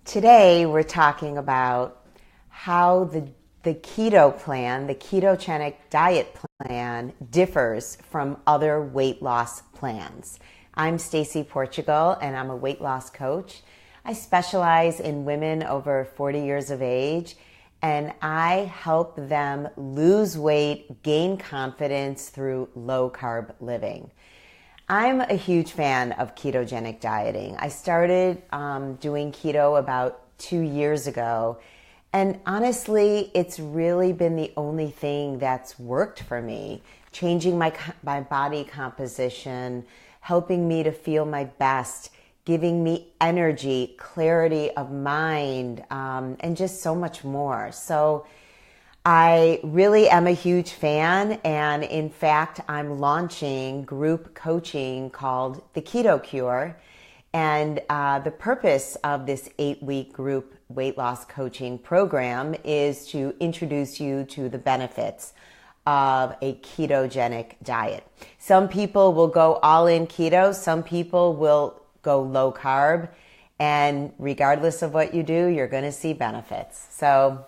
Today, we're talking about how the keto plan, the ketogenic diet plan, differs from other weight loss plans. I'm Stacy Portugal, and I'm a weight loss coach. I specialize in women over 40 years of age, and I help them lose weight, gain confidence through low-carb living. I'm a huge fan of ketogenic dieting. I started doing keto about 2 years ago, and honestly, it's really been the only thing that's worked for me, changing my body composition, helping me to feel my best, giving me energy, clarity of mind, and just so much more. So I really am a huge fan, and in fact, I'm launching group coaching called the Keto Cure, and the purpose of this 8-week group weight loss coaching program is to introduce you to the benefits of a ketogenic diet. Some people will go all in keto, some people will go low carb, and regardless of what you do, you're going to see benefits. So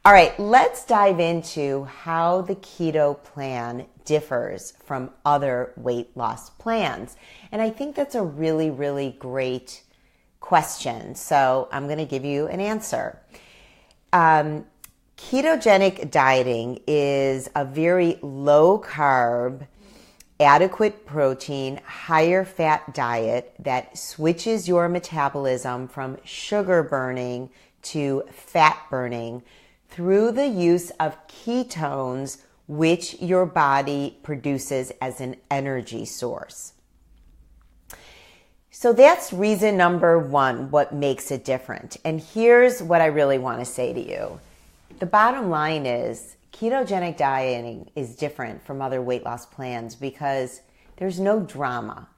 all right, let's dive into how the keto plan differs from other weight loss plans. And I think that's a really, really great question. So I'm going to give you an answer. Ketogenic dieting is a very low carb, adequate protein, higher fat diet that switches your metabolism from sugar burning to fat burning through the use of ketones, which your body produces as an energy source. So that's reason number one, what makes it different. And here's what I really want to say to you. The bottom line is ketogenic dieting is different from other weight loss plans because there's no drama.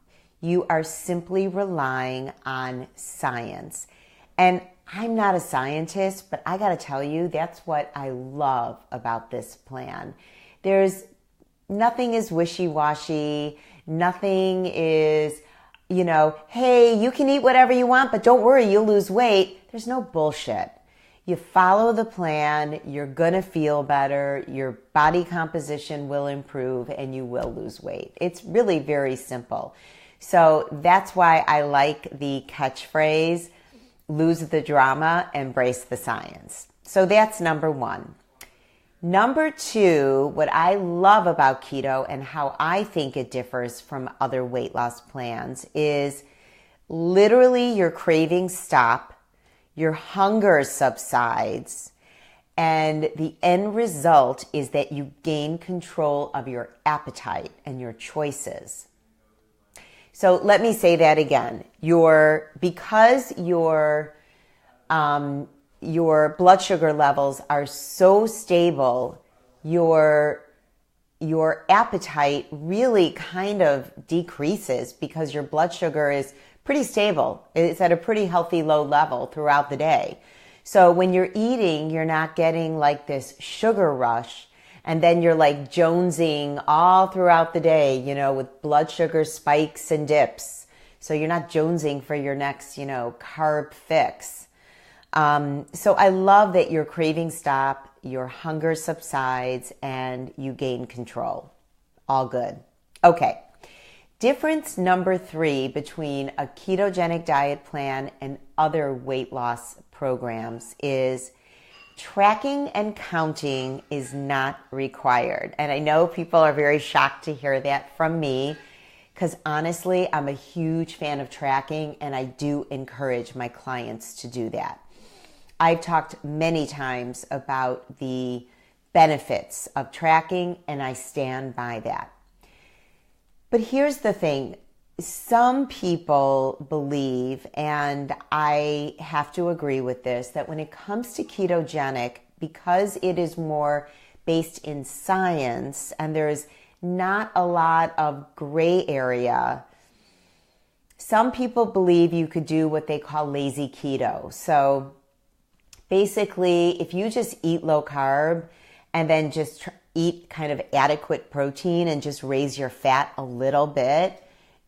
You are simply relying on science. And I'm not a scientist, but I got to tell you, that's what I love about this plan. Nothing is wishy-washy. Nothing is, hey, you can eat whatever you want, but don't worry, you'll lose weight. There's no bullshit. You follow the plan, you're going to feel better, your body composition will improve, and you will lose weight. It's really very simple. So that's why I like the catchphrase, lose the drama, embrace the science. So that's number one. Number two, what I love about keto and how I think it differs from other weight loss plans is literally your cravings stop, your hunger subsides, and the end result is that you gain control of your appetite and your choices. So let me say that again. Because your blood sugar levels are so stable, your appetite really kind of decreases because your blood sugar is pretty stable. It's at a pretty healthy low level throughout the day. So when you're eating, you're not getting like this sugar rush. And then you're like jonesing all throughout the day, with blood sugar spikes and dips. So you're not jonesing for your next, carb fix. So I love that your cravings stop, your hunger subsides, and you gain control. All good. Okay. Difference number 3 between a ketogenic diet plan and other weight loss programs is tracking and counting is not required. And I know people are very shocked to hear that from me because honestly, I'm a huge fan of tracking and I do encourage my clients to do that. I've talked many times about the benefits of tracking and I stand by that. But here's the thing. Some people believe, and I have to agree with this, that when it comes to ketogenic, because it is more based in science and there's not a lot of gray area, some people believe you could do what they call lazy keto. So basically, if you just eat low carb and then just eat kind of adequate protein and just raise your fat a little bit,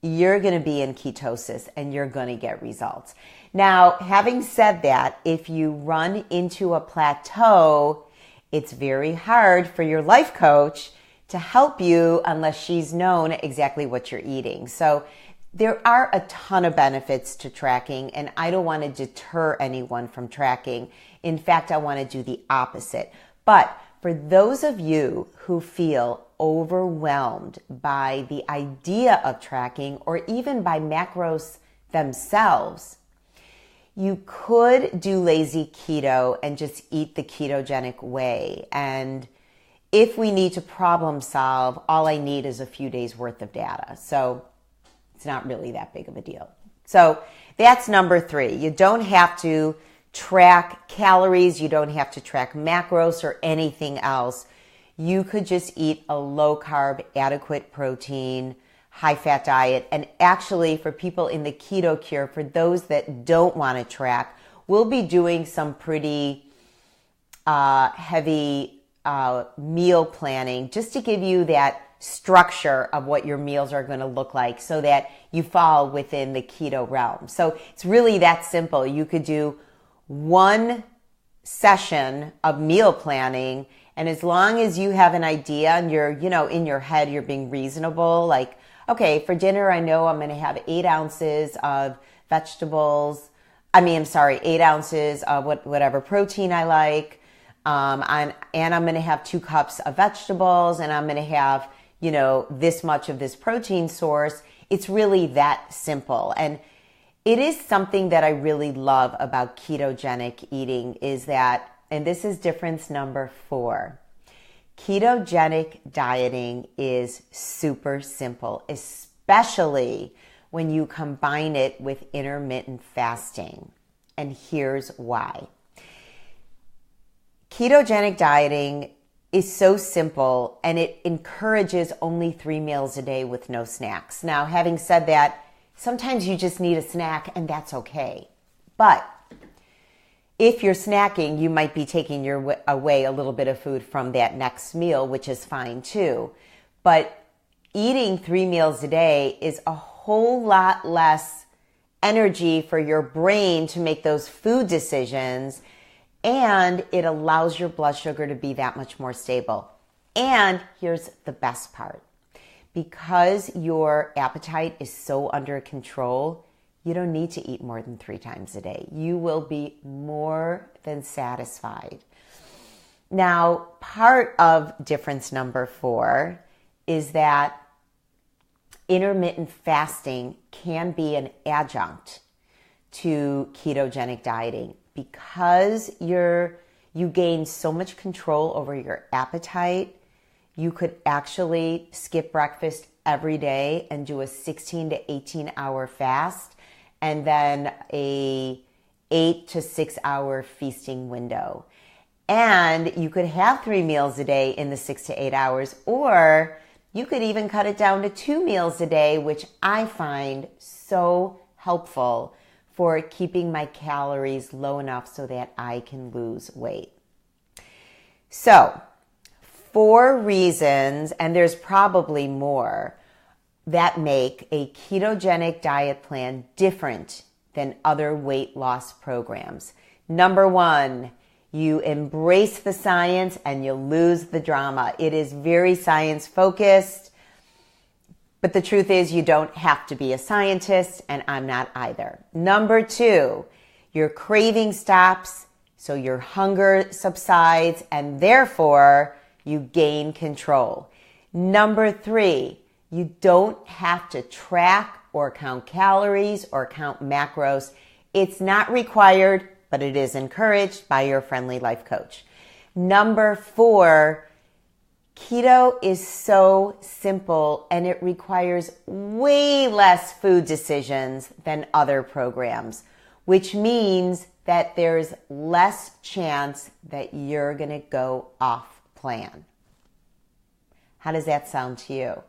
you're going to be in ketosis and you're going to get results. Now, having said that, if you run into a plateau, it's very hard for your life coach to help you unless she's known exactly what you're eating. So there are a ton of benefits to tracking, and I don't want to deter anyone from tracking. In fact, I want to do the opposite. But for those of you who feel overwhelmed by the idea of tracking or even by macros themselves, you could do lazy keto and just eat the ketogenic way. And if we need to problem solve, all I need is a few days worth of data. So it's not really that big of a deal. So that's number 3. You don't have to track calories. You don't have to track macros or anything else. You could just eat a low carb, adequate protein, high fat diet. And actually for people in the keto cure, for those that don't want to track, we'll be doing some pretty heavy meal planning just to give you that structure of what your meals are going to look like so that you fall within the keto realm. So it's really that simple. You could do one session of meal planning, and as long as you have an idea and you're, in your head, you're being reasonable, like, okay, for dinner, I know I'm going to have 8 ounces of vegetables. 8 ounces of whatever protein I like. And I'm going to have 2 cups of vegetables, and I'm going to have, this much of this protein source. It's really that simple. And it is something that I really love about ketogenic eating is that, and this is difference number 4, ketogenic dieting is super simple, especially when you combine it with intermittent fasting. And here's why. Ketogenic dieting is so simple, and it encourages only 3 meals a day with no snacks. Now, having said that, sometimes you just need a snack, and that's okay. But if you're snacking, you might be taking away a little bit of food from that next meal, which is fine too. But eating 3 meals a day is a whole lot less energy for your brain to make those food decisions, and it allows your blood sugar to be that much more stable. And here's the best part. Because your appetite is so under control, you don't need to eat more than 3 times a day. You will be more than satisfied. Now, part of difference number 4 is that intermittent fasting can be an adjunct to ketogenic dieting because you gain so much control over your appetite. You could actually skip breakfast every day and do a 16 to 18 hour fast and then a 8 to 6 hour feasting window. And you could have 3 meals a day in the 6 to 8 hours, or you could even cut it down to 2 meals a day, which I find so helpful for keeping my calories low enough so that I can lose weight. So, 4 reasons, and there's probably more, that make a ketogenic diet plan different than other weight loss programs. Number 1, you embrace the science and you lose the drama. It is very science focused, but the truth is you don't have to be a scientist, and I'm not either. Number 2, your craving stops, so your hunger subsides, and therefore you gain control. Number 3, you don't have to track or count calories or count macros. It's not required, but it is encouraged by your friendly life coach. Number 4, keto is so simple and it requires way less food decisions than other programs, which means that there's less chance that you're going to go off plan. How does that sound to you?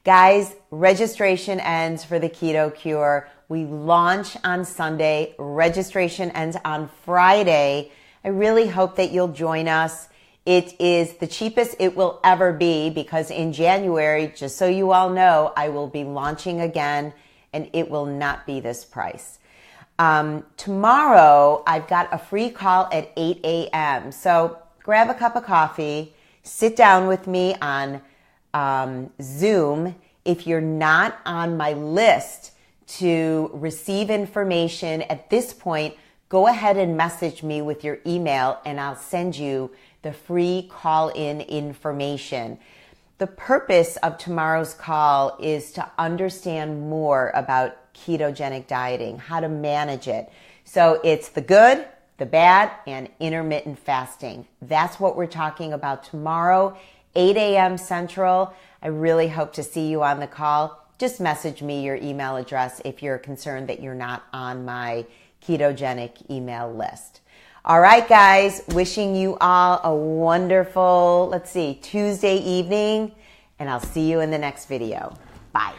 Guys, registration ends for the Keto Cure. We launch on Sunday. Registration ends on Friday. I really hope that you'll join us. It is the cheapest it will ever be because in January, just so you all know, I will be launching again and it will not be this price. Tomorrow, I've got a free call at 8 a.m. So grab a cup of coffee, sit down with me on Zoom. If you're not on my list to receive information at this point, go ahead and message me with your email and I'll send you the free call-in information. The purpose of tomorrow's call is to understand more about ketogenic dieting, how to manage it. So it's the good, the bad, and intermittent fasting. That's what we're talking about tomorrow, 8 a.m. Central. I really hope to see you on the call. Just message me your email address if you're concerned that you're not on my ketogenic email list. All right, guys, wishing you all a wonderful, Tuesday evening, and I'll see you in the next video. Bye.